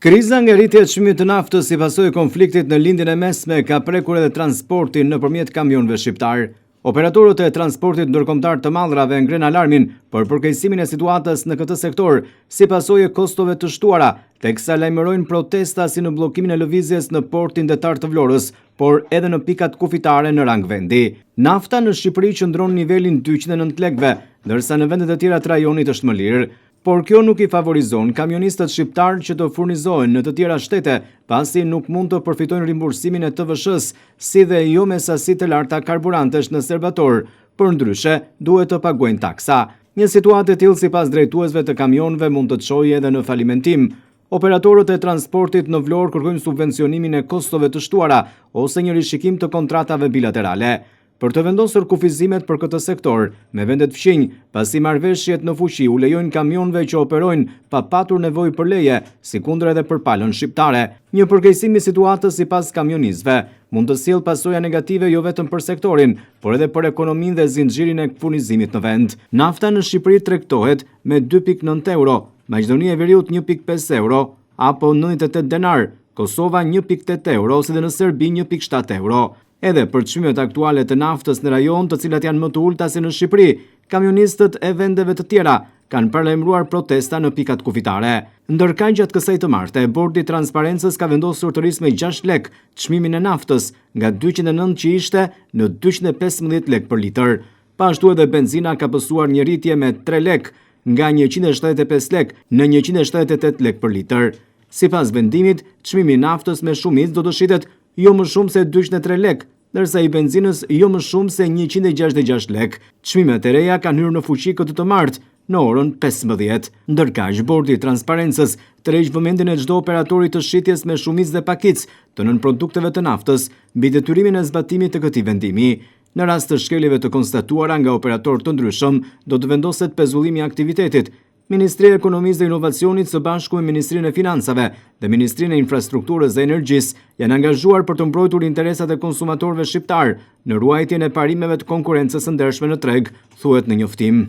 Kriza nga rritja e çmimit të naftës si pasojë e konfliktit në lindjen e mesme ka prekur edhe transportin nëpërmjet kamionëve shqiptar. Operatorët e transportit ndërkombëtar të mallrave ngren alarmin për përkeqësimin e situatës në këtë sektor si pasojë e kostove të shtuara, teksa lajmërojnë protesta si në bllokimin e lëvizjes në portin detar të Vlorës, por edhe në pikat kufitare në rang vendi. Nafta në Shqipëri qëndron në nivelin 209 lekëve, ndërsa në vendet e tjera të rajonit është më lirë. Por kjo nuk i favorizon kamionistët shqiptar që të furnizohen në të tjera shtete, pasi nuk mund të përfitojnë rimbursimin e TVSH-s, si dhe jo me sasi të larta karburantesh në serbator, për ndryshe duhet të paguajnë taksa. Një situatë e tillë sipas drejtuesve të kamionëve mund të çojë edhe në falimentim. Operatorët e transportit në Vlorë kërkojnë subvencionimin e kostove të shtuara ose një rishikim të kontratave bilaterale. Për të vendosur kufizimet për këtë sektor, me vendet fqinj, pasi marrëveshjet në fuqi u lejojnë kamionëve që operojnë pa patur nevojë për leje, sikundër edhe për palën shqiptare. Një përkeqësim i situatës sipas kamionistëve mund të sjellë pasoja negative jo vetëm për sektorin, por edhe për ekonominë dhe zinxhirin e furnizimit në vend. Nafta në Shqipëri tregtohet me 2.9 euro, Maqedonia e Veriut 1.5 euro apo 98 denar, Kosova 1.8 euro ose dhe në Serbi 1.7 euro. Edhe për çmimet aktuale të naftës në rajon, të cilat janë më të ulta se në Shqipëri, kamionistët e vendeve të tjera kanë paralajmëruar protesta në pikat kufitare. Ndërkaq gjatë kësaj të marte, Bordi i Transparencës ka vendosur të rrisë me 6 lek çmimin e naftës, nga 209 që ishte në 215 lek për litër. Pashtu edhe benzina ka pësuar një rritje me 3 lek, nga 175 lek në 178 lek për litër. Sipas vendimit, çmimi i naftës me shumicë do të shitet jo më shumë se 203 lek, ndërsa i benzinës jo më shumë se 166 lek. Çmimet e reja kanë hyrë në fuqi këtë të martë, në orën 15. Ndërkaq, Bordi i Transparencës tërheq vëmendjen e çdo operatori të shitjes me shumicë dhe pakicë të nënprodukteve të naftës mbi detyrimin e zbatimit të këtij vendimi. Në rast të shkeljeve të konstatuara nga operatorë të ndryshëm, do të vendoset pezullimi i aktivitetit. Ministria e Ekonomisë dhe Inovacionit së bashku me Ministrinë e Financave dhe Ministrinë e Infrastrukturës dhe Energjisë janë angazhuar për të mbrojtur interesat e konsumatorëve shqiptar në ruajtjen e parimeve të konkurrencës së ndershme në treg, thuhet në njoftim.